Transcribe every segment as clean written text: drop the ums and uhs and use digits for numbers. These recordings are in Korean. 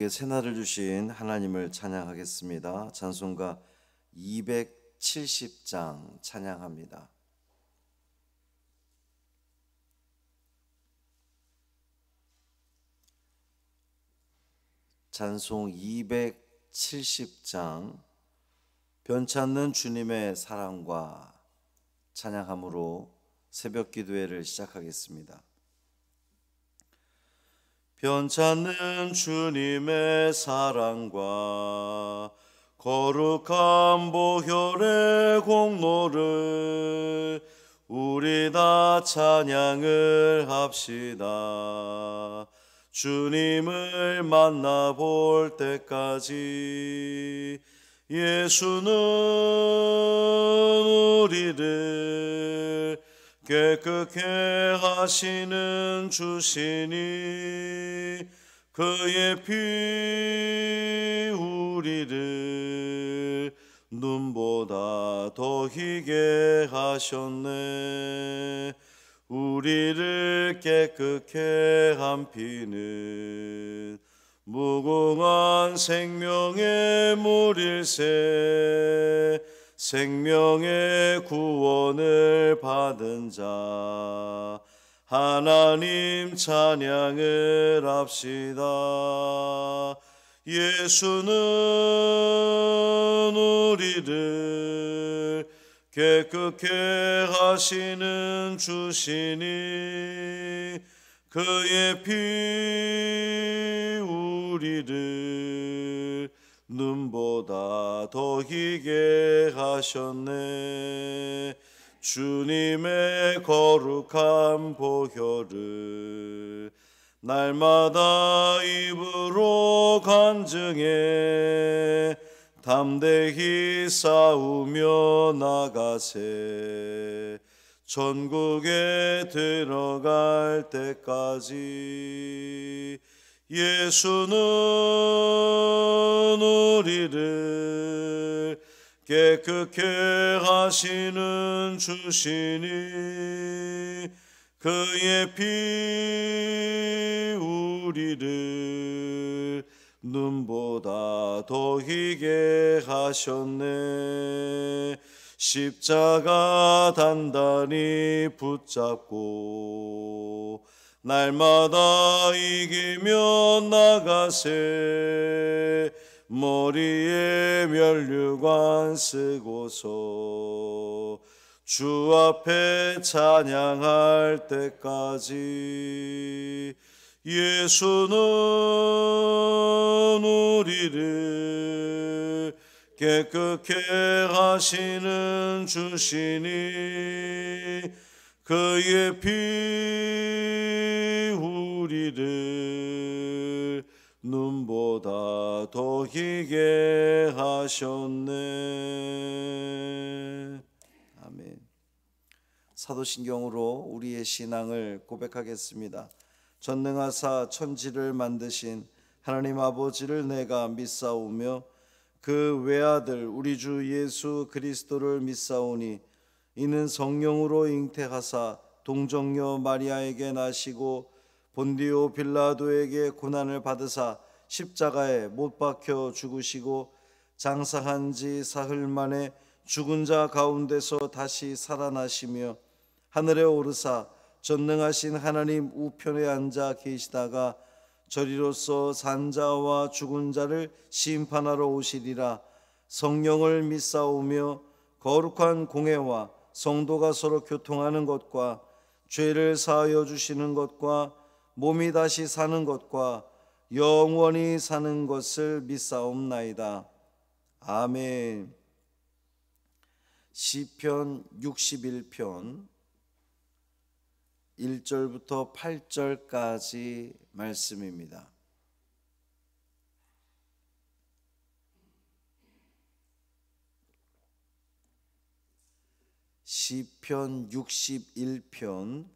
새날을 주신 하나님을 찬양하겠습니다. 찬송가 270장 찬양합니다. 찬송 270장 변찮는 주님의 사랑과 찬양함으로 새벽 기도회를 시작하겠습니다. 변찮는 주님의 사랑과 거룩한 보혈의 공로를 우리 다 찬양을 합시다. 주님을 만나볼 때까지 예수는 우리를 깨끗게 하시는 주시니 그의 피 우리를 눈보다 더 희게 하셨네. 우리를 깨끗게 한 피는 무궁한 생명의 물일세. 생명의 구원을 받은 자 하나님 찬양을 합시다. 예수는 우리를 깨끗게 하시는 주시니 그의 피 우리를 눈보다 더 희게 하셨네. 주님의 거룩한 보혈을 날마다 입으로 간증해 담대히 싸우며 나가세. 천국에 들어갈 때까지 예수는 우리를 깨끗게 하시는 주시니 그의 피 우리를 눈보다 더 희게 하셨네. 십자가 단단히 붙잡고 날마다 이기며 나가세. 머리에 면류관 쓰고서 주 앞에 찬양할 때까지 예수는 우리를 깨끗게 하시는 주시니 그의 피 우리를 눈보다 더 희게 하셨네. 아멘. 사도신경으로 우리의 신앙을 고백하겠습니다. 전능하사 천지를 만드신 하나님 아버지를 내가 믿사오며 그 외아들 우리 주 예수 그리스도를 믿사오니 이는 성령으로 잉태하사 동정녀 마리아에게 나시고 본디오 빌라도에게 고난을 받으사 십자가에 못 박혀 죽으시고 장사한 지 사흘 만에 죽은 자 가운데서 다시 살아나시며 하늘에 오르사 전능하신 하나님 우편에 앉아 계시다가 저리로서 산 자와 죽은 자를 심판하러 오시리라. 성령을 믿사오며 거룩한 공회와 성도가 서로 교통하는 것과 죄를 사하여 주시는 것과 몸이 다시 사는 것과 영원히 사는 것을 믿사옵나이다. 아멘. 시편 61편 1절부터 8절까지 말씀입니다. 시편 61편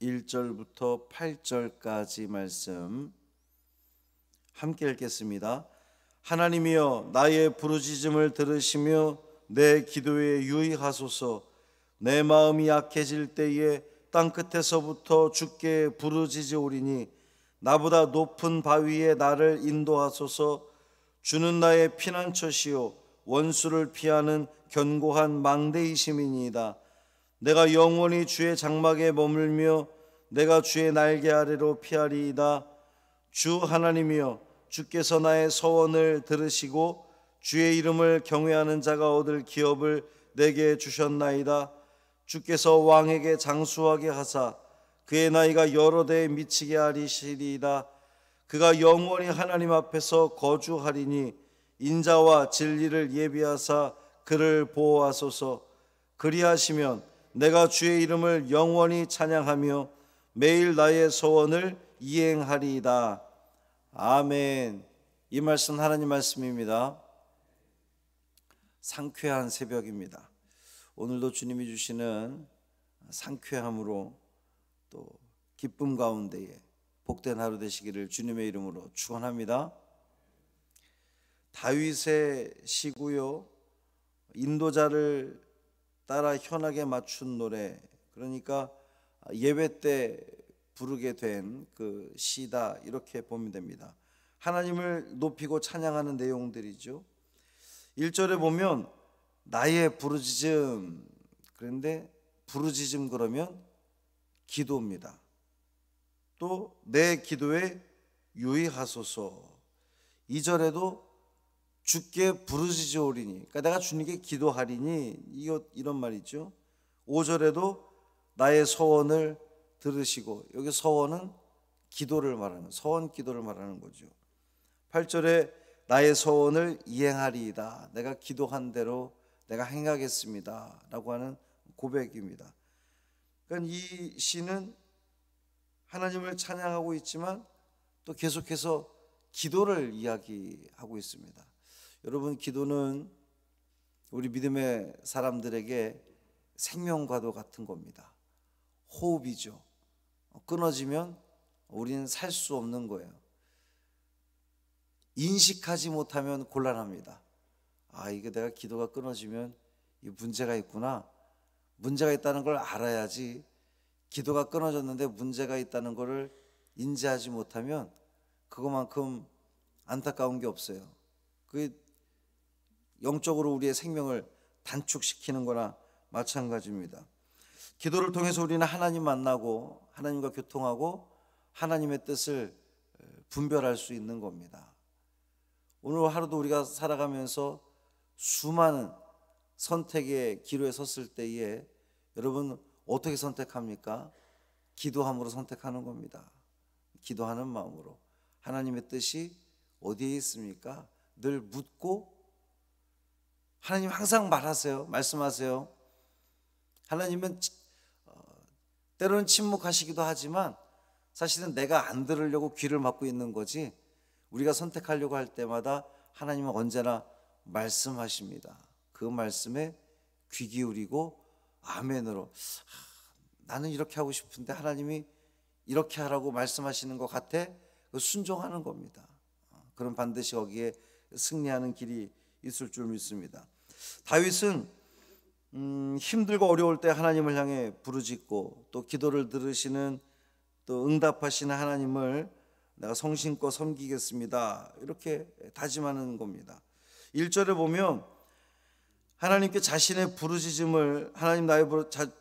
1절부터 8절까지 말씀 함께 읽겠습니다. 하나님이여 나의 부르짖음을 들으시며 내 기도에 유의하소서. 내 마음이 약해질 때에 땅끝에서부터 주께 부르짖으오리니 나보다 높은 바위에 나를 인도하소서. 주는 나의 피난처시요 원수를 피하는 견고한 망대이심이니이다. 내가 영원히 주의 장막에 머물며 내가 주의 날개 아래로 피하리이다. 주 하나님이여, 주께서 나의 서원을 들으시고 주의 이름을 경외하는 자가 얻을 기업을 내게 주셨나이다. 주께서 왕에게 장수하게 하사 그의 나이가 여러 대에 미치게 하리시리이다. 그가 영원히 하나님 앞에서 거주하리니 인자와 진리를 예비하사 그를 보호하소서. 그리하시면 내가 주의 이름을 영원히 찬양하며 매일 나의 소원을 이행하리이다. 아멘. 이 말씀 하나님 말씀입니다. 상쾌한 새벽입니다. 오늘도 주님이 주시는 상쾌함으로 또 기쁨 가운데에 복된 하루 되시기를 주님의 이름으로 축원합니다. 다윗의 시고요, 인도자를 따라 현악에 맞춘 노래, 그러니까 예배 때 부르게 된 그 시다, 이렇게 보면 됩니다. 하나님을 높이고 찬양하는 내용들이죠. 1절에 보면 나의 부르짖음, 그런데 부르짖음 그러면 기도입니다. 또 내 기도에 유의하소서. 2절에도 주께 부르짖으오리니, 그러니까 내가 주님께 기도하리니, 이런 말이죠. 5절에도 나의 서원을 들으시고, 여기 서원은 기도를 말하는, 서원 기도를 말하는 거죠. 8절에 나의 서원을 이행하리이다. 내가 기도한 대로 내가 행하겠습니다 라고 하는 고백입니다. 그러니까 이 시는 하나님을 찬양하고 있지만 또 계속해서 기도를 이야기하고 있습니다. 여러분, 기도는 우리 믿음의 사람들에게 생명과도 같은 겁니다. 호흡이죠. 끊어지면 우리는 살 수 없는 거예요. 인식하지 못하면 곤란합니다. 이게 내가 기도가 끊어지면 이 문제가 있구나. 문제가 있다는 걸 알아야지. 기도가 끊어졌는데 문제가 있다는 것을 인지하지 못하면 그것만큼 안타까운 게 없어요. 그게 영적으로 우리의 생명을 단축시키는 거나 마찬가지입니다. 기도를 통해서 우리는 하나님 만나고 하나님과 교통하고 하나님의 뜻을 분별할 수 있는 겁니다. 오늘 하루도 우리가 살아가면서 수많은 선택의 기로에 섰을 때에 여러분 어떻게 선택합니까? 기도함으로 선택하는 겁니다. 기도하는 마음으로. 하나님의 뜻이 어디에 있습니까? 늘 묻고, 하나님 항상 말하세요. 말씀하세요. 하나님은 때로는 침묵하시기도 하지만 사실은 내가 안 들으려고 귀를 막고 있는 거지, 우리가 선택하려고 할 때마다 하나님은 언제나 말씀하십니다. 그 말씀에 귀 기울이고 아멘으로, 나는 이렇게 하고 싶은데 하나님이 이렇게 하라고 말씀하시는 것 같아, 순종하는 겁니다. 그럼 반드시 거기에 승리하는 길이 있을 줄 믿습니다. 다윗은 힘들고 어려울 때 하나님을 향해 부르짖고 또 기도를 들으시는, 또 응답하시는 하나님을 내가 성심껏 섬기겠습니다 이렇게 다짐하는 겁니다. 1절에 보면 하나님께 자신의 부르짖음을, 하나님 나의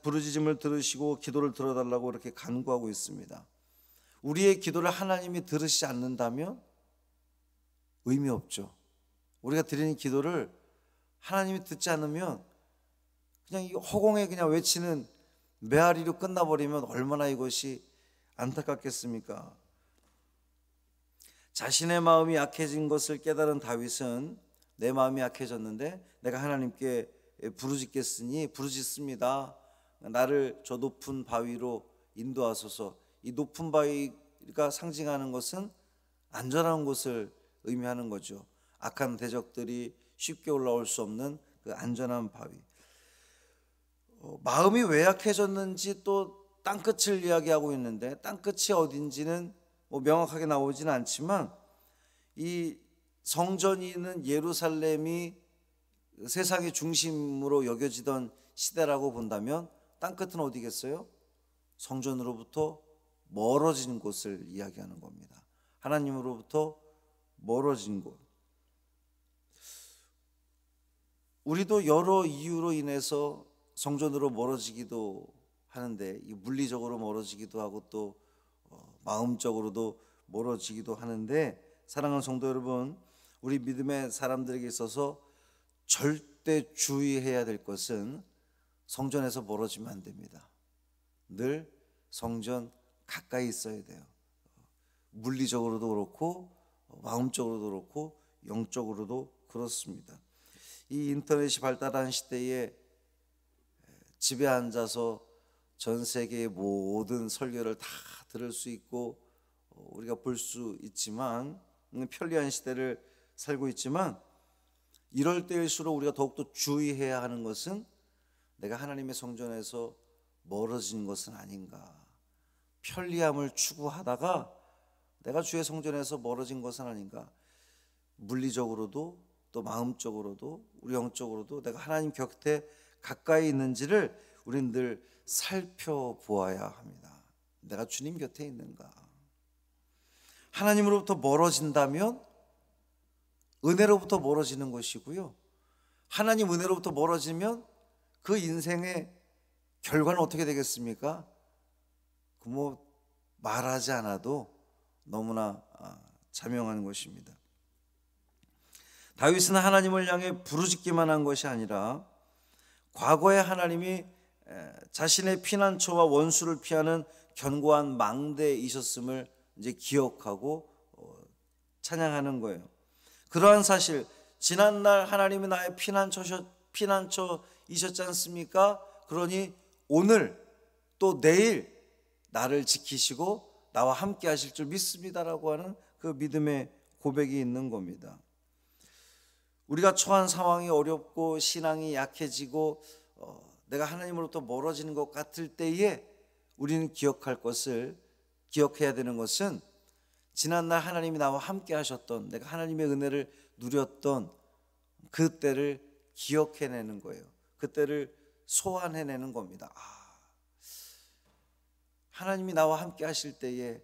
부르짖음을 들으시고 기도를 들어달라고 이렇게 간구하고 있습니다. 우리의 기도를 하나님이 들으시지 않는다면 의미 없죠. 우리가 드리는 기도를 하나님이 듣지 않으면 그냥 이 허공에 그냥 외치는 메아리로 끝나버리면 얼마나 이것이 안타깝겠습니까? 자신의 마음이 약해진 것을 깨달은 다윗은, 내 마음이 약해졌는데 내가 하나님께 부르짖습니다. 나를 저 높은 바위로 인도하소서. 이 높은 바위가 상징하는 것은 안전한 곳을 의미하는 거죠. 악한 대적들이 쉽게 올라올 수 없는 그 안전한 바위. 마음이 왜 약해졌는지 또 땅끝을 이야기하고 있는데, 땅끝이 어딘지는 명확하게 나오지는 않지만, 이 성전이 있는 예루살렘이 세상의 중심으로 여겨지던 시대라고 본다면 땅끝은 어디겠어요? 성전으로부터 멀어진 곳을 이야기하는 겁니다. 하나님으로부터 멀어진 곳. 우리도 여러 이유로 인해서 성전으로 멀어지기도 하는데, 이 물리적으로 멀어지기도 하고 또 마음적으로도 멀어지기도 하는데, 사랑하는 성도 여러분, 우리 믿음의 사람들에게 있어서 절대 주의해야 될 것은 성전에서 멀어지면 안 됩니다. 늘 성전 가까이 있어야 돼요. 물리적으로도 그렇고 마음적으로도 그렇고 영적으로도 그렇습니다. 이 인터넷이 발달한 시대에 집에 앉아서 전 세계의 모든 설교를 다 들을 수 있고 우리가 볼 수 있지만, 편리한 시대를 살고 있지만, 이럴 때일수록 우리가 더욱더 주의해야 하는 것은 내가 하나님의 성전에서 멀어진 것은 아닌가. 편리함을 추구하다가 내가 주의 성전에서 멀어진 것은 아닌가. 물리적으로도 또 마음적으로도 우리 영적으로도 내가 하나님 곁에 가까이 있는지를 우리는 늘 살펴보아야 합니다. 내가 주님 곁에 있는가. 하나님으로부터 멀어진다면 은혜로부터 멀어지는 것이고요, 하나님 은혜로부터 멀어지면 그 인생의 결과는 어떻게 되겠습니까? 뭐 말하지 않아도 너무나 자명한 것입니다. 다윗은 하나님을 향해 부르짖기만 한 것이 아니라 과거에 하나님이 자신의 피난처와 원수를 피하는 견고한 망대이셨음을 이제 기억하고 찬양하는 거예요. 그러한 사실, 지난날 하나님이 나의 피난처이셨지 않습니까? 그러니 오늘 또 내일 나를 지키시고 나와 함께 하실 줄 믿습니다라고 하는 그 믿음의 고백이 있는 겁니다. 우리가 처한 상황이 어렵고 신앙이 약해지고 내가 하나님으로부터 멀어지는 것 같을 때에 우리는 기억해야 되는 것은 지난날 하나님이 나와 함께 하셨던, 내가 하나님의 은혜를 누렸던 그때를 기억해내는 거예요. 그때를 소환해내는 겁니다. 하나님이 나와 함께 하실 때에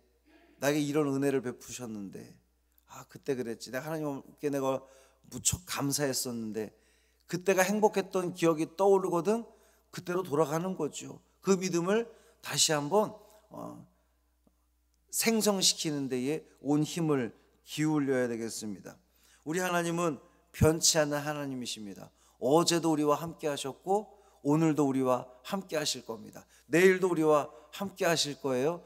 나에게 이런 은혜를 베푸셨는데, 그때 그랬지. 내가 하나님께 내가 무척 감사했었는데, 그때가 행복했던 기억이 떠오르거든. 그때로 돌아가는 거죠. 그 믿음을 다시 한번 생성시키는 데에 온 힘을 기울여야 되겠습니다. 우리 하나님은 변치 않는 하나님이십니다. 어제도 우리와 함께 하셨고 오늘도 우리와 함께 하실 겁니다. 내일도 우리와 함께 하실 거예요.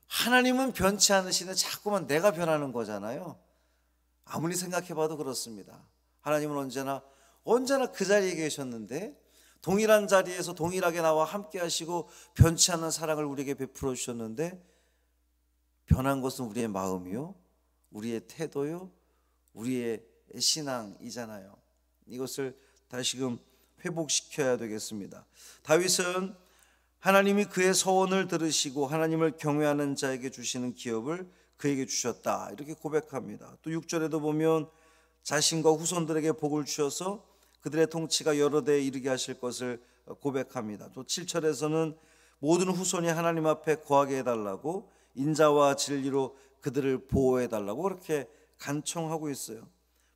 하나님은 변치 않으시는데 자꾸만 내가 변하는 거잖아요. 아무리 생각해봐도 그렇습니다. 하나님은 언제나 그 자리에 계셨는데, 동일한 자리에서 동일하게 나와 함께 하시고 변치 않는 사랑을 우리에게 베풀어 주셨는데, 변한 것은 우리의 마음이요, 우리의 태도요, 우리의 신앙이잖아요. 이것을 다시금 회복시켜야 되겠습니다. 다윗은 하나님이 그의 서원을 들으시고 하나님을 경외하는 자에게 주시는 기업을 그에게 주셨다, 이렇게 고백합니다. 또 6절에도 보면 자신과 후손들에게 복을 주셔서 그들의 통치가 여러 대에 이르게 하실 것을 고백합니다. 또 7절에서는 모든 후손이 하나님 앞에 거하게 해달라고, 인자와 진리로 그들을 보호해달라고 그렇게 간청하고 있어요.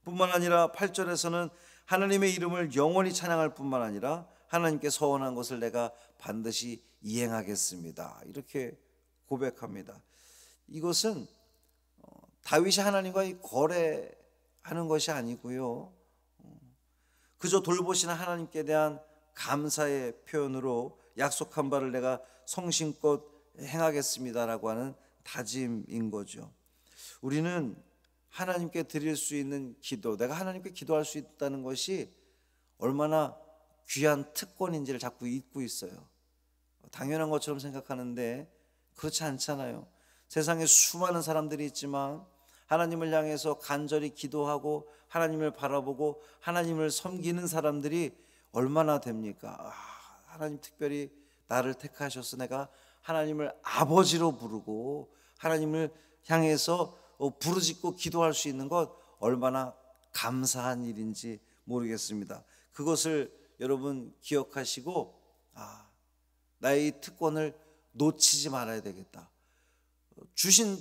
뿐만 아니라 8절에서는 하나님의 이름을 영원히 찬양할 뿐만 아니라 하나님께 서원한 것을 내가 반드시 이행하겠습니다, 이렇게 고백합니다. 이것은 다윗이 하나님과의 거래하는 것이 아니고요, 그저 돌보시는 하나님께 대한 감사의 표현으로 약속한 바를 내가 성심껏 행하겠습니다라고 하는 다짐인 거죠. 우리는 하나님께 드릴 수 있는 기도, 내가 하나님께 기도할 수 있다는 것이 얼마나 귀한 특권인지를 자꾸 잊고 있어요. 당연한 것처럼 생각하는데 그렇지 않잖아요. 세상에 수많은 사람들이 있지만 하나님을 향해서 간절히 기도하고 하나님을 바라보고 하나님을 섬기는 사람들이 얼마나 됩니까? 하나님 특별히 나를 택하셔서 내가 하나님을 아버지로 부르고 하나님을 향해서 부르짖고 기도할 수 있는 것, 얼마나 감사한 일인지 모르겠습니다. 그것을 여러분 기억하시고 나의 이 특권을 놓치지 말아야 되겠다. 주신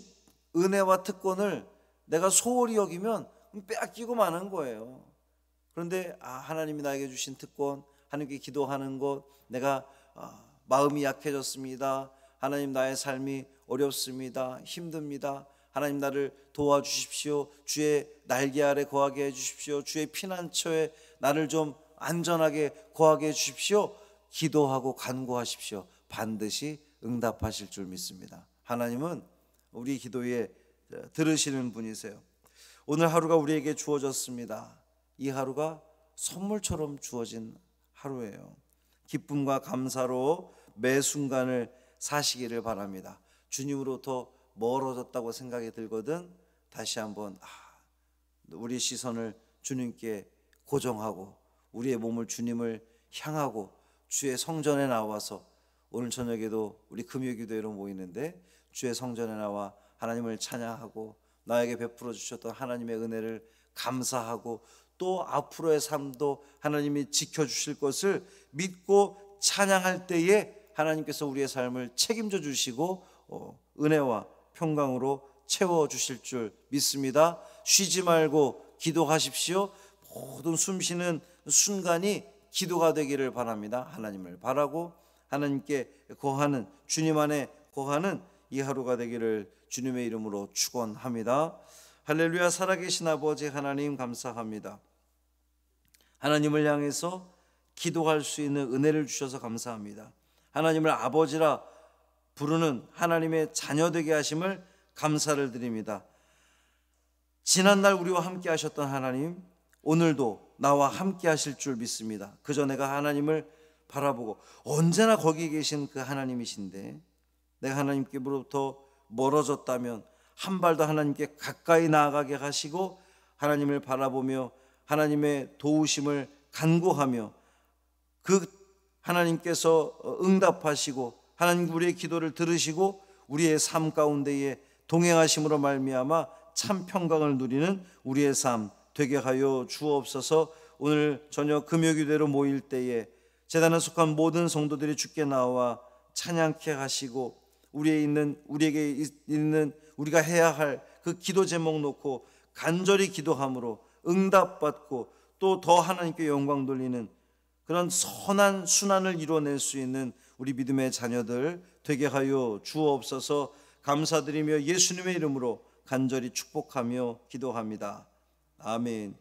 은혜와 특권을 내가 소홀히 여기면 빼앗기고 마는 거예요. 그런데 하나님이 나에게 주신 특권, 하나님께 기도하는 것, 내가 마음이 약해졌습니다. 하나님, 나의 삶이 어렵습니다. 힘듭니다. 하나님, 나를 도와주십시오. 주의 날개 아래 거하게 해주십시오. 주의 피난처에 나를 좀 안전하게 거하게 해주십시오. 기도하고 간구하십시오. 반드시 응답하실 줄 믿습니다. 하나님은 우리 기도에 들으시는 분이세요. 오늘 하루가 우리에게 주어졌습니다. 이 하루가 선물처럼 주어진 하루예요. 기쁨과 감사로 매 순간을 사시기를 바랍니다. 주님으로부터 멀어졌다고 생각이 들거든 다시 한번 우리 시선을 주님께 고정하고 우리의 몸을 주님을 향하고 주의 성전에 나와서, 오늘 저녁에도 우리 금요기도회로 모이는데 주의 성전에 나와 하나님을 찬양하고 나에게 베풀어 주셨던 하나님의 은혜를 감사하고 또 앞으로의 삶도 하나님이 지켜주실 것을 믿고 찬양할 때에 하나님께서 우리의 삶을 책임져 주시고 은혜와 평강으로 채워주실 줄 믿습니다. 쉬지 말고 기도하십시오. 모든 숨쉬는 순간이 기도가 되기를 바랍니다. 하나님을 바라고 하나님께 거하는, 주님 안에 거하는 이 하루가 되기를 주님의 이름으로 축원합니다. 할렐루야. 살아계신 아버지 하나님, 감사합니다. 하나님을 향해서 기도할 수 있는 은혜를 주셔서 감사합니다. 하나님을 아버지라 부르는 하나님의 자녀 되게 하심을 감사를 드립니다. 지난날 우리와 함께 하셨던 하나님, 오늘도 나와 함께 하실 줄 믿습니다. 그저 내가 하나님을 바라보고 언제나 거기 계신 그 하나님이신데 내가 하나님께로부터 멀어졌다면 한 발 더 하나님께 가까이 나아가게 하시고 하나님을 바라보며 하나님의 도우심을 간구하며 그 하나님께서 응답하시고 하나님 우리의 기도를 들으시고 우리의 삶 가운데에 동행하심으로 말미암아 참 평강을 누리는 우리의 삶 되게 하여 주옵소서. 오늘 저녁 금요기도회로 모일 때에 제단에 속한 모든 성도들이 주께 나와 찬양케 하시고 우리에게 있는 우리가 해야 할 그 기도 제목 놓고 간절히 기도함으로 응답받고 또 더 하나님께 영광 돌리는 그런 선한 순환을 이뤄낼 수 있는 우리 믿음의 자녀들 되게 하여 주옵소서. 감사드리며 예수님의 이름으로 간절히 축복하며 기도합니다. 아멘.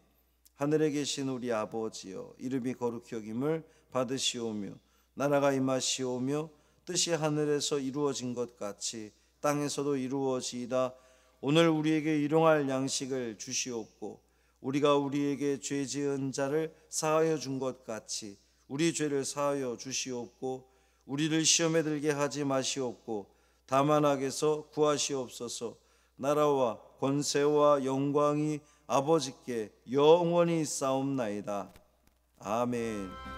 하늘에 계신 우리 아버지여, 이름이 거룩히 여김을 받으시오며 나라가 임하시오며 뜻이 하늘에서 이루어진 것 같이 땅에서도 이루어지이다. 오늘 우리에게 일용할 양식을 주시옵고 우리가 우리에게 죄 지은 자를 사하여 준 것 같이 우리 죄를 사하여 주시옵고 우리를 시험에 들게 하지 마시옵고 다만 악에서 구하시옵소서. 나라와 권세와 영광이 아버지께 영원히 싸움나이다. 아멘.